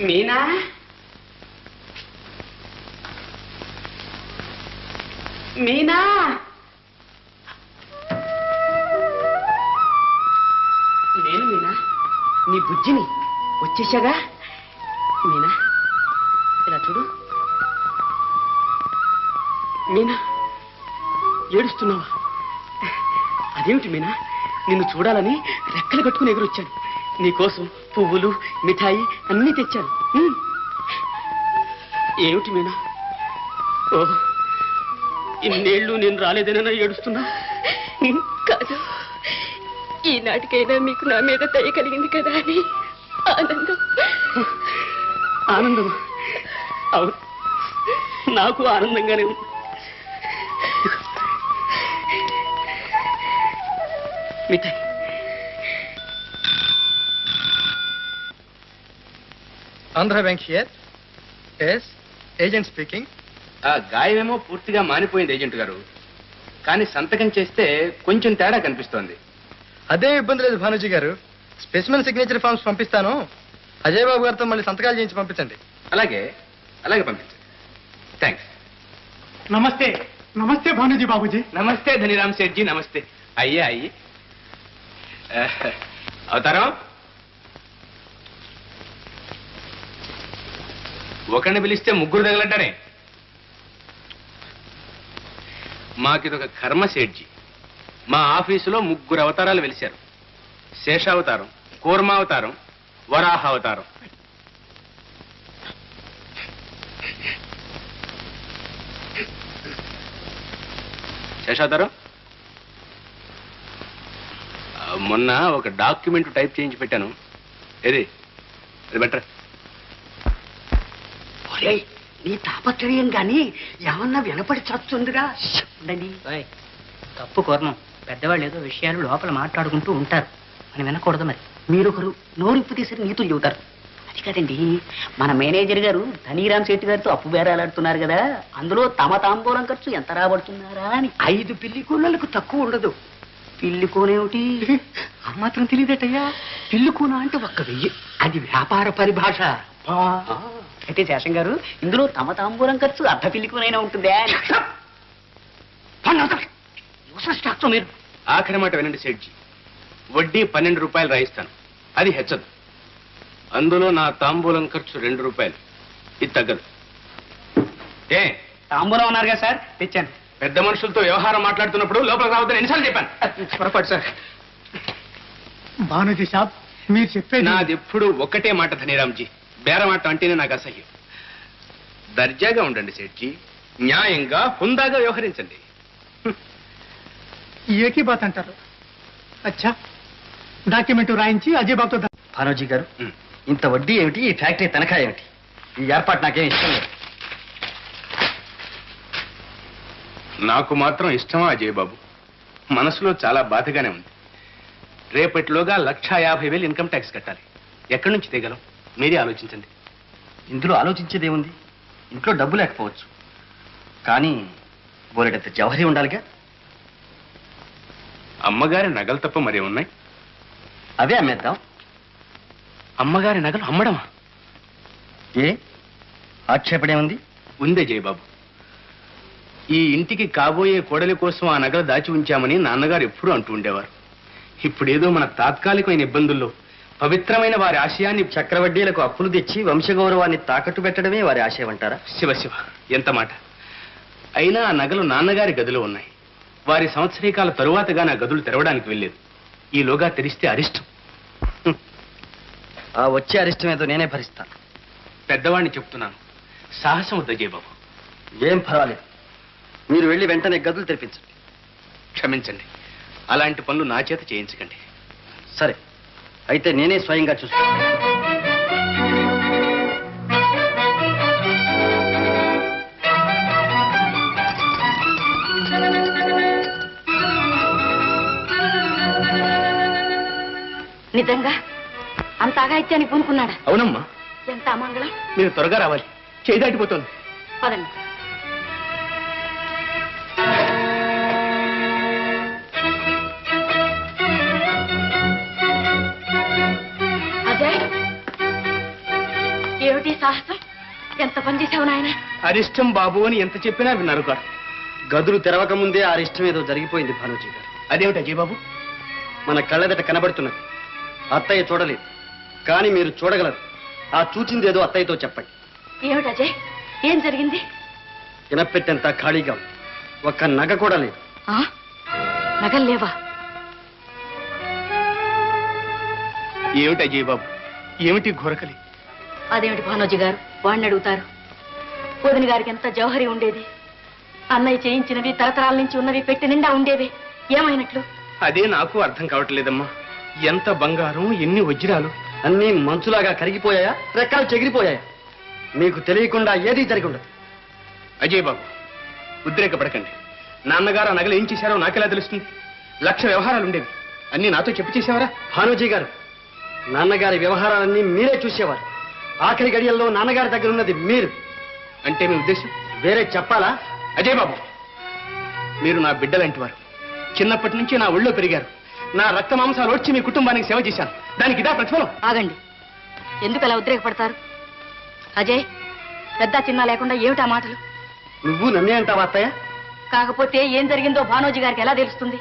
మీనా మీనా నేను మీనా నీ బుజ్జిని వచ్చేసాగా. మీనా ఇలా చూడు. మీనా ఏడుస్తున్నావా? అదేమిటి మీనా, నిన్ను చూడాలని రెక్కలు కట్టుకుని ఎగురొచ్చాను. నీకోసం పువ్వులు మిఠాయి అన్నీ తెచ్చాను. ఏమిటి మీనా? ఓ ఇన్నేళ్ళు నేను రాలేదనైనా ఏడుస్తున్నా? కాదు, ఈనాటికైనా మీకు నా మీద దయ కలిగింది కదా అని ఆనందం. ఆనందం? అవును, నాకు ఆనందంగానే ఉంది. మిఠాయి. Andhra bank here. Yes, agent speaking. ఆ గాయమేమో పూర్తిగా మానిపోయింది ఏజెంట్ గారు, కానీ సంతకం చేస్తే కొంచెం తేడా కనిపిస్తోంది. అదే ఇబ్బంది లేదు భానుజీ గారు. స్పెసిమెన్ సిగ్నేచర్ ఫార్మ్స్ పంపిస్తాను. అజయ్ బాబు గారితో మళ్ళీ సంతకాలు చేయించి పంపించండి. అలాగే అలాగే పంపించండి. థ్యాంక్స్. నమస్తే. నమస్తే భానుజీ బాబుజీ. నమస్తే ధనిరామ్ సేఠ్జీ. నమస్తే. అయ్యే అయ్యి అవతారం. ఒకరిని పిలిస్తే ముగ్గురు తగలంటారే. మాకిదొక కర్మ సేఠ్జీ. మా ఆఫీసులో ముగ్గురు అవతారాలు వెలిశారు. శేషావతారం, కూర్మావతారం, వరాహావతారం. శేషావతారం, మొన్న ఒక డాక్యుమెంట్ టైప్ చేయించి పెట్టాను. ఏది అది బెటర్. నీ తాపత్రయం గాని ఏమన్నా వినపడి చస్తుందిగా. ఉండండి. తప్పు కోరణం. పెద్దవాళ్ళు ఏదో విషయాలు లోపల మాట్లాడుకుంటూ ఉంటారు, మనం వినకూడదు. మరి మీరొకరు నోరింపు తీసి నీతులు చెబుతారు. అది కాదండి, మన మేనేజర్ గారు ధనీరామ్ శెట్టి గారితో అప్పు బేరాలాడుతున్నారు కదా, అందులో తమ తాంబూలం ఖర్చు ఎంత రాబడుతున్నారా అని. 5 పిల్లి కూనలకు తక్కువ ఉండదు. పిల్లి కూనేమిటి మాత్రం తెలియదటయ్యా. పిల్లి కూన అంటే 1,000. అది వ్యాపార పరిభాష. అయితే శేషం గారు, ఇందులో తమ తాంబూలం ఖర్చు అర్ధ పిల్లి కూనైనా ఉంటుందే అని. మీరు ఆఖరి మాట వినండి సేఠ్జీ. వడ్డీ 12 రూపాయలు రాయిస్తాను, అది హెచ్చదు. అందులో నా తాంబూలం ఖర్చు 2 రూపాయలు, ఇది తగ్గదు. ఏ తాంబూలం ఉన్నారు కదా సార్, తెచ్చాను. పెద్ద మనుషులతో వ్యవహారం మాట్లాడుతున్నప్పుడు లోపలికి రావద్దని ఎన్నిసార్లు చెప్పాను. పొరపాటు సార్. భానుజీ సాబ్, మీరు చెప్పేది. నాది ఎప్పుడు ఒక్కటే మాట ధనిరామ్జీ, బేరమాట అంటేనే నాకు అసహ్యం. దర్జాగా ఉండండి సేఠ్జీ, న్యాయంగా హుందాగా వ్యవహరించండి. ఏకీ బాత్ అంటారు. అచ్చా, డాక్యుమెంట్ రాయించి అజయ్ బాబుతో. భానుజీ గారు, ఇంత వడ్డీ ఏమిటి, ఈ ఫ్యాక్టరీ తనఖా ఏమిటి? ఈ ఏర్పాటు నాకేం ఇష్టం లేదు. నాకు మాత్రం ఇష్టమా అజయ్ బాబు? మనసులో చాలా బాధగానే ఉంది. రేపటిలోగా 1,50,000 ఇన్కమ్ ట్యాక్స్ కట్టాలి. ఎక్కడి నుంచి తీయగలం? మీరే ఆలోచించండి. ఇందులో ఆలోచించేదేముంది? ఇంట్లో డబ్బు లేకపోవచ్చు, కానీ బోలెడంత జవహరి ఉండాలిగా. అమ్మగారి నగలు తప్ప మరే ఉన్నాయి? అవే అమ్మేద్దాం. అమ్మగారి నగలు అమ్మడమా? ఏ ఆక్షేపణ ఉంది? ఉందే జయబాబు. ఈ ఇంటికి కాబోయే కోడలి కోసం ఆ నగలు దాచి ఉంచామని నాన్నగారు ఎప్పుడూ అంటూ ఉండేవారు. ఇప్పుడేదో మన తాత్కాలికమైన ఇబ్బందుల్లో పవిత్రమైన వారి ఆశయాన్ని చక్రవడ్డీలకు అప్పులు తెచ్చి వంశగౌరవాన్ని తాకట్టు పెట్టడమే వారి ఆశయం అంటారా? శివ శివ, ఎంత మాట! అయినా ఆ నగలు నాన్నగారి గదిలో ఉన్నాయి. వారి సంవత్సరీకాల తరువాతగా నా గదులు తెరవడానికి వెళ్ళలేదు. ఈలోగా తెరిస్తే అరిష్టం. ఆ వచ్చే అరిష్టం ఏదో నేనే భరిస్తాను. పెద్దవాడిని చెప్తున్నాను, సాహసం వద్ద జయబాబు. ఏం పర్వాలేదు, మీరు వెళ్ళి వెంటనే గదులు తెరిపించండి. క్షమించండి, అలాంటి పనులు నా చేత చేయించకండి. సరే, అయితే నేనే స్వయంగా చూస్తాను. నిజంగా అంత అగాయిత్యాన్ని పూనుకున్నాడా? అవునమ్మా. ఎంత అమంగళం. మీరు త్వరగా రావాలి, చేయి దాటిపోతుంది. పదండి. అజయ్, ఏమిటి సాహసం? ఎంత పని చేసావు నాయన? అరిష్టం బాబు అని ఎంత చెప్పినా విన్నారు గారు. గదులు తెరవక ముందే ఆ ఇష్టం ఏదో జరిగిపోయింది భానుజీ గారు. అదేమిటి అజయ్ బాబు? మన కళ్ళెదట కనబడుతున్నది. అత్తయ్య చూడలేదు, కానీ మీరు చూడగలరు. ఆ చూచింది ఏదో అత్తయ్యతో చెప్పండి. ఏమిటి అజయ్, ఏం జరిగింది? ఇనపెట్టెంత ఖాళీగా ఉంది, ఒక్క నగ కూడా లేదు. నగలు లేవా? ఏమిటి అజయ్ బాబు, ఏమిటి ఘోరకలి? అదేమిటి భానోజీ గారు, వాడిని అడుగుతారు? వదిన గారికి ఎంత జౌహరి ఉండేది, అన్నయ్య చేయించినవి తరతరాల నుంచి ఉన్నవి పెట్టి నిండా ఉండేవి, ఏమైనట్లు? అదే నాకు అర్థం కావట్లేదమ్మా. ఎంత బంగారం, ఎన్ని వజ్రాలు! అన్నీ మంచులాగా కరిగిపోయాయా, రెక్కలు చెగిరిపోయాయా? మీకు తెలియకుండా ఏదీ జరిగి ఉండదు. అజయ్ బాబు, ఉద్రేకపడకండి. నాన్నగారు ఆ నగలు ఏం చేశారో నాకెలా తెలుస్తుంది? 1,00,000 వ్యవహారాలు ఉండేవి, అన్నీ నాతో చెప్పి చేసేవారా? భానుజీ గారు, నాన్నగారి వ్యవహారాలన్నీ మీరే చూసేవారు. ఆఖరి గడియల్లో నాన్నగారి దగ్గర ఉన్నది మీరు. అంటే మీ ఉద్దేశం వేరే చెప్పాలా? అజయ్ బాబు, మీరు నా బిడ్డలాంటి వారు. చిన్నప్పటి నుంచి నా ఒళ్ళో పెరిగారు. నా రక్త మాంసాలు వచ్చి మీ కుటుంబానికి సేవ చేశాను. దానికి ఇదా ప్రతిఫలం? ఆగండి, ఎందుకు అలా ఉద్రేకపడతారు? అజయ్, పెద్ద చిన్న లేకుండా ఏమిటా మాటలు? నువ్వు నన్నే అంటావా అత్తయ్య? కాకపోతే ఏం జరిగిందో భానోజీ గారికి ఎలా తెలుస్తుంది?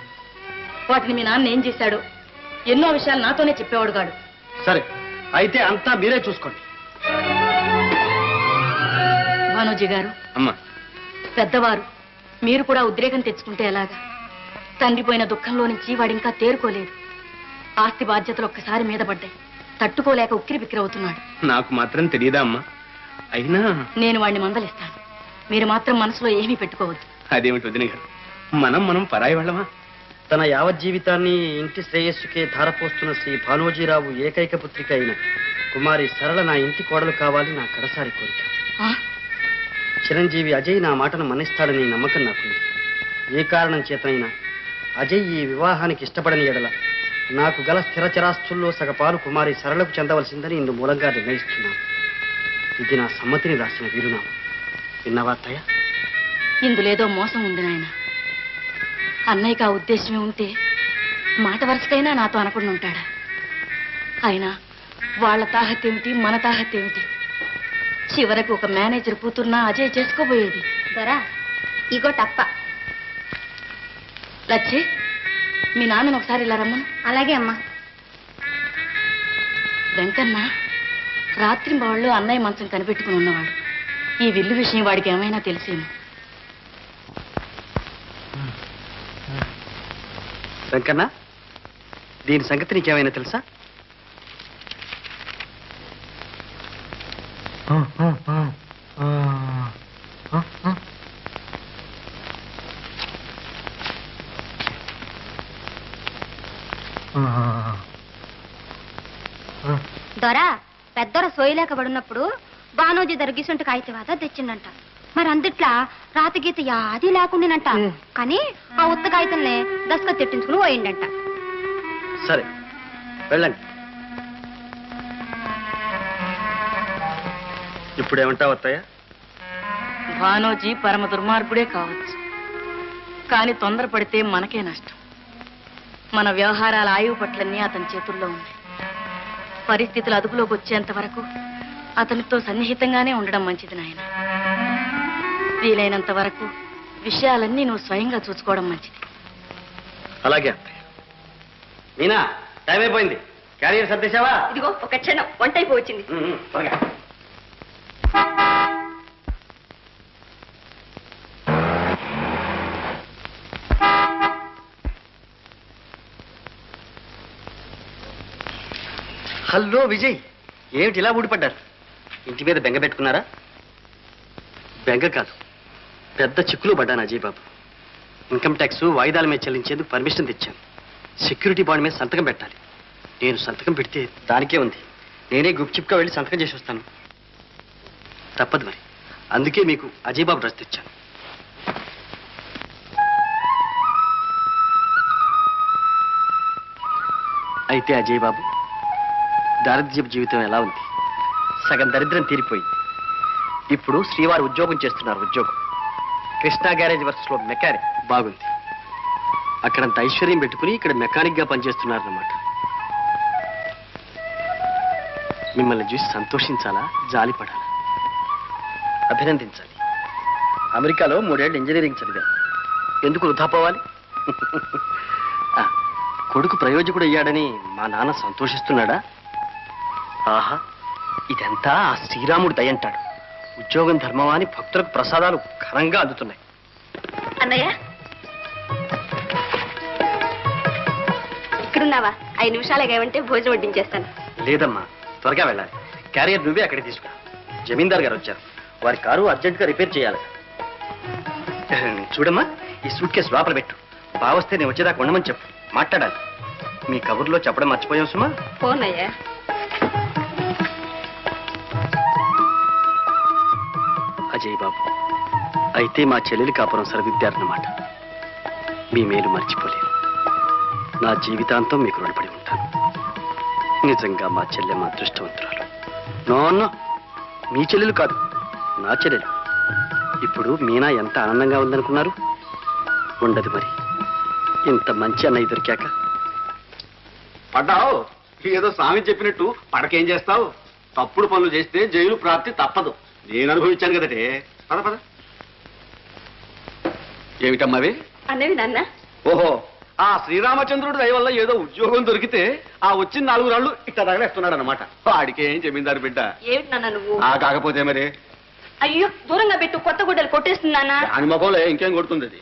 వాటిని మీ నాన్న ఏం చేశాడు, ఎన్నో విషయాలు నాతోనే చెప్పేవాడు కాడు. సరే, అయితే అంతా మీరే చూసుకోండి. భానోజీ గారు, అమ్మా, పెద్దవారు, మీరు కూడా ఉద్రేకం తెచ్చుకుంటే ఎలాగా? తండ్రి పోయిన దుఃఖంలో నుంచి వాడింకా తేరుకోలేదు. ఆస్తి బాధ్యతలు ఒక్కసారి మీద పడ్డాయి, తట్టుకోలేక ఉక్కిరి బిక్కిరి అవుతున్నాడు. నాకు మాత్రం తెలియదా అమ్మా? అయినా నేను వాడిని మందలిస్తాను, మీరు మాత్రం మనసులో ఏమీ పెట్టుకోవద్దు. అదేమిటి వదిన గారు, మనం పరాయి వాళ్ళమా? తన యావత్ జీవితాన్ని ఇంటి శ్రేయస్సుకే ధారపోస్తున్న శ్రీ భానోజీరావు ఏకైక పుత్రిక అయిన కుమారి సరళ నా ఇంటి కోడలు కావాలి నా కడసారి కోరిక. చిరంజీవి అజయ్ నా మాటను మన్నిస్తాడని నమ్మకం నాకుంది. ఏ కారణం చేతనైనా అజయ్ ఈ వివాహానికి ఇష్టపడని ఎడల నాకు గల స్థిరచరాస్తుల్లో సగపాలు కుమారి సరళకు చెందవలసిందని ఇందు మూలంగా నిర్ణయిస్తున్నాను. ఇది నా సమ్మతిని రాసిన వీరునామా. విన్నావా అత్తయ్య? ఇందులేదో మోసం ఉంది నాయన. అన్నయ్యకి ఆ ఉద్దేశమే ఉంటే మాట వరుసకైనా నాతో అనకుండా ఉంటాడా? అయినా వాళ్ళ తాహతేమిటి, మన తాహతేమిటి? చివరకు ఒక మేనేజర్ కూతురున్నా అజయ్ చేసుకోబోయేది. దొరా, ఇగో టప్ప. లచ్చి, మీ నాన్నను ఒకసారి ఇలా రమ్మను. అలాగే అమ్మా. వెంకన్న రాత్రి బాళ్ళు అన్నయ్య మంచం కనిపెట్టుకుని ఉన్నవాడు. ఈ విల్లు విషయం వాడికి ఏమైనా తెలిసేమో. వెంకన్న, దీని సంగతి నీకేమైనా తెలుసా? దొరా, పెద్దొర సోయలేక పడినప్పుడు బానోజీ దర్గిసుంటి కాగితవాత తెచ్చిండంట. మరి అందుట్లా రాతి గీత యాది లేకుండానంట. కానీ ఆ ఉత్త కాగితంలో దస్క తెట్టించుకుని పోయిండంట. సరే, వెళ్ళండి. ఇప్పుడేమంటావు అత్తయ్య? భానోజీ పరమ దుర్మార్గుడే కావచ్చు, కానీ తొందరపడితే మనకే నష్టం. మన వ్యవహారాల ఆయువు పట్లన్నీ అతని చేతుల్లో ఉన్నాయి. పరిస్థితులు అదుపులోకి వచ్చేంత వరకు అతనితో సన్నిహితంగానే ఉండడం మంచిది నాయన. వీలైనంత వరకు విషయాలన్నీ నువ్వు స్వయంగా చూసుకోవడం మంచిది. అలాగే అత్తయ్య. మీనా, టైం అయిపోయింది. క్యారియర్ సర్దేశావా? ఇదిగో ఒక క్షణం, వంట అయిపోవచ్చింది. త్వరగా. హలో విజయ్, ఏమిటి ఇలా ఊడిపడ్డారు? ఇంటి మీద బెంగ పెట్టుకున్నారా? బెంగ కాదు, పెద్ద చిక్కులు పడ్డాను అజయ్ బాబు. ఇన్కమ్ ట్యాక్స్ వాయిదాల మీద చెల్లించేందుకు పర్మిషన్ తెచ్చాను. సెక్యూరిటీ బాండ్ మీద సంతకం పెట్టాలి. నేను సంతకం పెడితే దానికే ఉంది. నేనే గుప్చిప్గా వెళ్ళి సంతకం చేసి వస్తాను. తప్పదు మరి, అందుకే మీకు అజయ్ బాబు డ్రెస్ తెచ్చాను. అయితే అజయ్ బాబు, దారిద్ర్యపు జీవితం ఎలా ఉంది? సగం దరిద్రం తీరిపోయింది. ఇప్పుడు శ్రీవారు ఉద్యోగం చేస్తున్నారు. ఉద్యోగం కృష్ణా గ్యారేజ్ వర్క్స్ లో మెకానిక్. బాగుంది. అక్కడంత ఐశ్వర్యం పెట్టుకుని ఇక్కడ మెకానిక్ గా పనిచేస్తున్నారన్నమాట. మిమ్మల్ని చూసి సంతోషించాలా జాలిపడాలా? అభినందించాలి. అమెరికాలో 3 ఏళ్ళు ఇంజనీరింగ్ చదివాను. ఎందుకు వృధా పోవాలి? కొడుకు ప్రయోజకుడు అయ్యాడని మా నాన్న సంతోషిస్తున్నాడా? ఆహా, ఇదంతా ఆ శ్రీరాముడు దయంటాడు. ఉద్యోగం ధర్మమా అని భక్తులకు ప్రసాదాలు ఘనంగా అందుతున్నాయి. అన్నయ్య ఇక్కడున్నావా? 5 నిమిషాలు ఏమంటే భోజనం వడ్డించేస్తాను. లేదమ్మా, త్వరగా వెళ్ళాలి. క్యారియర్ నువ్వే అక్కడికి తీసుకురా. జమీందార్ గారు వచ్చారు. వారి కారు అర్జెంటుగా రిపేర్ చేయాలి. చూడమ్మా, ఈ సూట్ కేసు లోపల పెట్టు. బావస్తే నేను వచ్చేదాకా ఉండమని చెప్పు. మాట్లాడాలి. మీ కబుర్లో చెప్పడం మర్చిపోయావు సుమా. ఫోన్ అయ్యా. అజయ్ బాబు, అయితే మా చెల్లెలి కాపురం సరిదిద్దారన్నమాట. మీ మేలు మర్చిపోలేను. నా జీవితాంతం మీకు రుణపడి ఉంటాను. నిజంగా మా చెల్లె మా అదృష్టవంతురాలు. నో, మీ చెల్లెలు కాదు, నా చెల్లెలు. ఇప్పుడు మీనా ఎంత ఆనందంగా ఉందనుకున్నారు? ఉండదు మరి, ఇంత మంచి అన్నయ్య దొరికాక. పడ్డావు, ఏదో స్వామి చెప్పినట్టు పడకేం చేస్తావు? తప్పుడు పనులు చేస్తే జైలు ప్రాప్తి తప్పదు. నేను అనుభవించాను కదటే. పద పద. ఏమిటమ్మావి? అన్నవి నాన్న. ఓహో, ఆ శ్రీరామచంద్రుడి దయ వల్ల ఏదో ఉద్యోగం దొరికితే ఆ వచ్చిన 4 రాళ్ళు ఇట్లా తగలేస్తున్నాడు అనమాట. వాడికేం జమీందారు బిడ్డ. ఏమిటి నాన్న నువ్వు? కాకపోతే మరి అయ్యో, దూరంగా పెట్టు, కొత్త గుడ్డలు కొట్టేస్తుంది నాన్న. దాని ముఖంలో ఇంకేం కొడుతుంది అది.